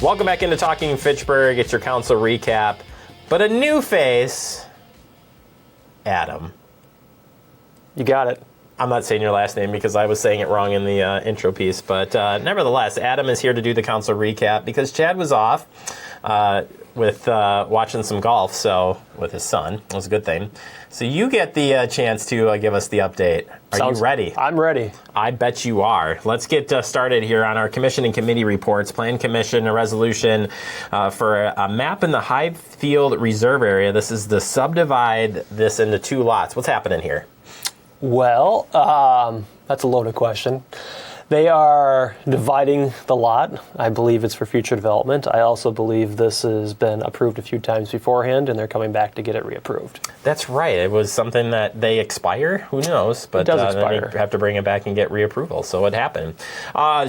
Welcome back into Talking Fitchburg. It's your council recap, but a new face, Adam. You got it. I'm not saying your last name because I was saying it wrong in the intro piece, but nevertheless, Adam is here to do the council recap because Chad was off with watching some golf, so with his son. It was a good thing. So you get the chance to give us the update. Are you ready? I'm ready. I bet you are. Let's get started here on our commission and committee reports. Plan Commission, a resolution for a map in the Highfield Reserve area. This is to subdivide this into two lots. What's happening here? Well, that's a loaded question. They are dividing the lot. I believe it's for future development. I also believe this has been approved a few times beforehand, and they're coming back to get it reapproved. That's right. It was something that they expire. Who knows? But it does expire. Then you have to bring it back and get reapproval. So it happened.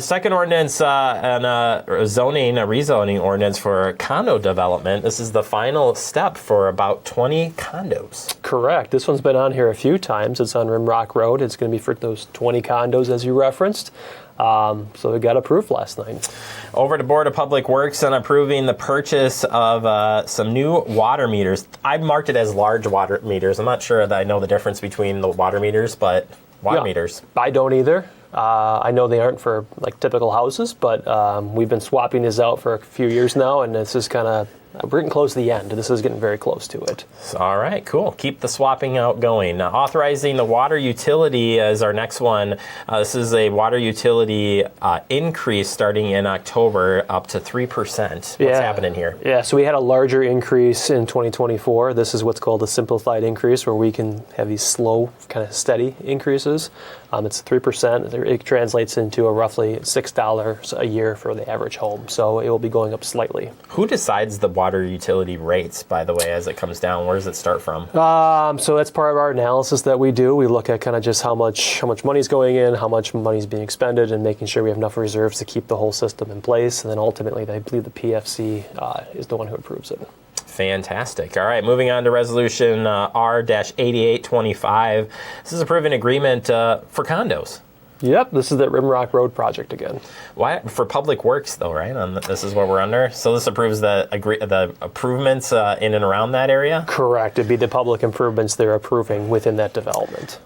Second ordinance and rezoning ordinance for condo development. This is the final step for about 20 condos. Correct. This one's been on here a few times. It's on Rimrock Road. It's going to be for those 20 condos as you referenced. So it got approved last night. Over to Board of Public Works on approving the purchase of some new water meters. I marked it as large water meters. I'm not sure that I know the difference between the water meters, but meters. I don't either. I know they aren't for like typical houses, but we've been swapping these out for a few years now, and this is kind of, we're getting close to the end. This is getting very close to it. All right, cool. Keep the swapping out going. Authorizing the water utility is our next one. This is a water utility increase starting in October up to 3%. What's happening here? Yeah, so we had a larger increase in 2024. This is what's called a simplified increase, where we can have these slow, kind of steady increases. It's 3%. It translates into a roughly $6 a year for the average home. So it will be going up slightly. Who decides the water utility rates, by the way, as it comes down? Where does it start from? So that's part of our analysis that we do. We look at kind of just how much money is going in, how much money is being expended, and making sure we have enough reserves to keep the whole system in place. And then ultimately, I believe the PFC is the one who approves it. Fantastic. All right, moving on to Resolution R-8825. This is approving agreement for condos. Yep, this is that Rimrock Road project again. Why for Public Works though, right? This is what we're under. So this approves the improvements in and around that area. Correct. It'd be the public improvements they're approving within that development.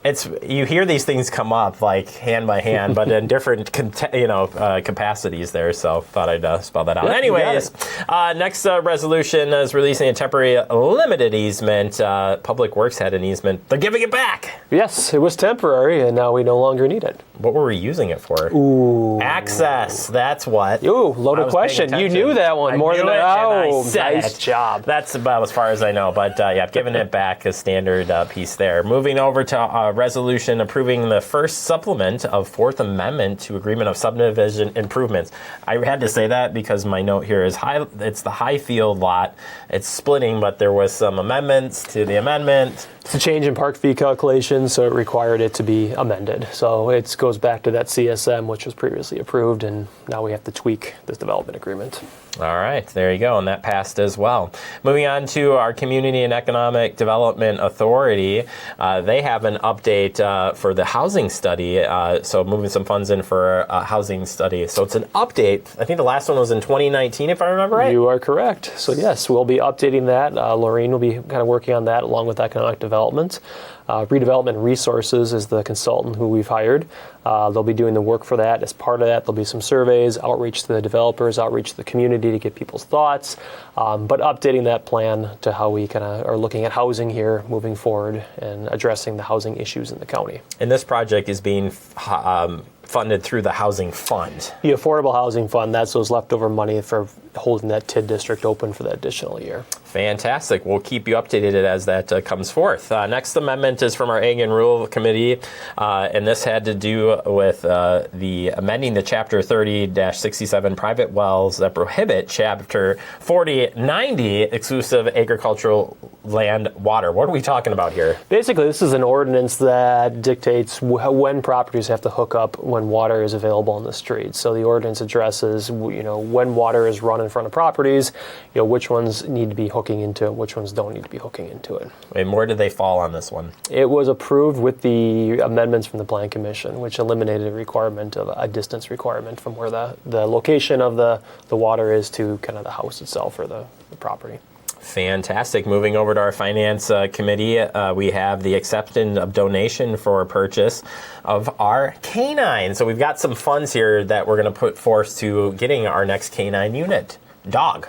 You hear these things come up like hand by hand, but in different capacities there. So thought I'd spell that out. Yep, anyways, next resolution is releasing a temporary limited easement. Public Works had an easement. They're giving it back. Yes, it was temporary, and now we no longer need it. What were we using it for? Ooh. Access. That's what. Ooh, loaded question. You knew that one more than I. Oh, nice job. That's about as far as I know. But giving it back a standard piece there. Moving over to resolution approving the first supplement of Fourth Amendment to Agreement of Subdivision Improvements. I had to say that because my note here is it's the Highfield lot. It's splitting, but there was some amendments to the amendment. It's a change in park fee calculation, so it required it to be amended. So it goes back to that CSM, which was previously approved, and now we have to tweak this development agreement. All right, there you go, and that passed as well. Moving on to our Community and Economic Development Authority. They have an update for the housing study, so moving some funds in for a housing study. So it's an update. I think the last one was in 2019, if I remember right. You are correct. So yes, we'll be updating that. Laureen will be kind of working on that along with economic development. Redevelopment Resources is the consultant who we've hired. They'll be doing the work for that. As part of that, there'll be some surveys, outreach to the developers, outreach to the community to get people's thoughts, but updating that plan to how we kind of are looking at housing here moving forward and addressing the housing issues in the county. And this project is being funded through the Housing Fund. The Affordable Housing Fund, that's those leftover money for holding that TID district open for that additional year. Fantastic. We'll keep you updated as that comes forth. Next amendment is from our Ag and Rural Committee, and this had to do with the amending the Chapter 30-67 private wells that prohibit Chapter 40-90 exclusive agricultural land water. What are we talking about here? Basically, this is an ordinance that dictates when properties have to hook up when when water is available in the street. So the ordinance addresses, when water is run in front of properties, which ones need to be hooking into it, which ones don't need to be hooking into it. And where did they fall on this one? It was approved with the amendments from the Plan Commission, which eliminated a requirement of a distance requirement from where the location of the water is to kind of the house itself or the property. Fantastic. Moving over to our Finance Committee, we have the acceptance of donation for purchase of our canine. So we've got some funds here that we're going to put forth to getting our next canine unit. Dog.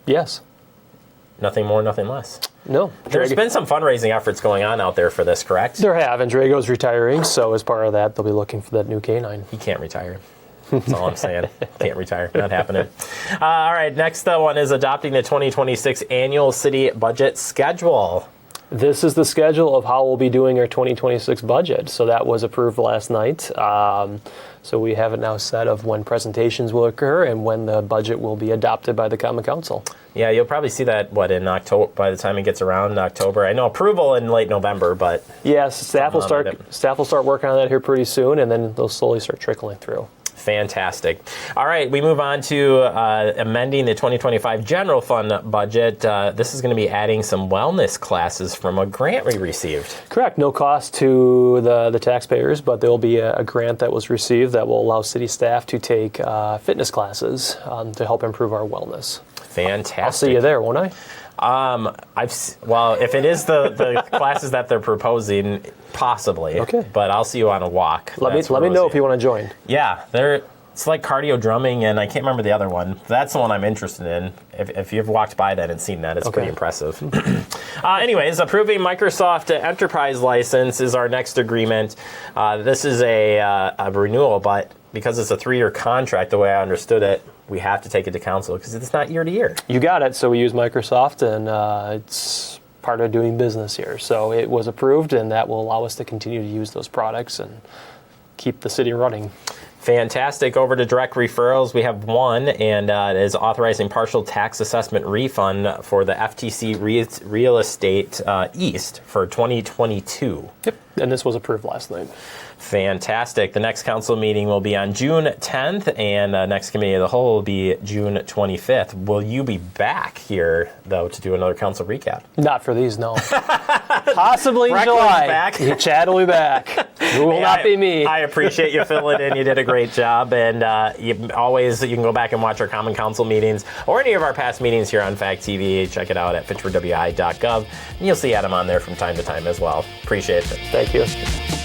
Yes. Nothing more, nothing less. No. There's been some fundraising efforts going on out there for this, correct? There have, and Drago's retiring, so as part of that, they'll be looking for that new canine. He can't retire. That's all I'm saying. Can't retire. Not happening. All right. Next one is adopting the 2026 annual city budget schedule. This is the schedule of how we'll be doing our 2026 budget. So that was approved last night. So we have it now set of when presentations will occur and when the budget will be adopted by the Common Council. Yeah, you'll probably see that, in October, by the time it gets around in October. I know approval in late November, but... Yes, staff will start working on that here pretty soon, and then they'll slowly start trickling through. Fantastic. All right, we move on to amending the 2025 general fund budget. This is going to be adding some wellness classes from a grant we received. Correct. No cost to the taxpayers, but there will be a grant that was received that will allow city staff to take fitness classes to help improve our wellness. Fantastic. I'll see you there, won't I? If it is the classes that they're proposing, possibly. Okay. But I'll see you on a walk. Let me know if you want to join. Yeah, it's like cardio drumming, and I can't remember the other one. That's the one I'm interested in. If you've walked by that and seen that, it's pretty impressive. Anyways, approving Microsoft Enterprise license is our next agreement. This is a renewal, but because it's a 3-year contract, the way I understood it, we have to take it to council because it's not year to year. You got it. So we use Microsoft, and it's part of doing business here. So it was approved, and that will allow us to continue to use those products and keep the city running. Fantastic. Over to direct referrals, we have one, and it is authorizing partial tax assessment refund for the FTC Real Estate East for 2022. Yep, and this was approved last night. Fantastic. The next council meeting will be on June 10th, and next committee of the whole will be June 25th. Will you be back here, though, to do another council recap? Not for these, no. Possibly in July. Back. Chad will be back. It will not be me. I appreciate you filling in. You did a great job, and you can go back and watch our Common Council meetings or any of our past meetings here on Fact TV. Check it out at fitchburgwi.gov, and you'll see Adam on there from time to time as well. Appreciate it. Thank you.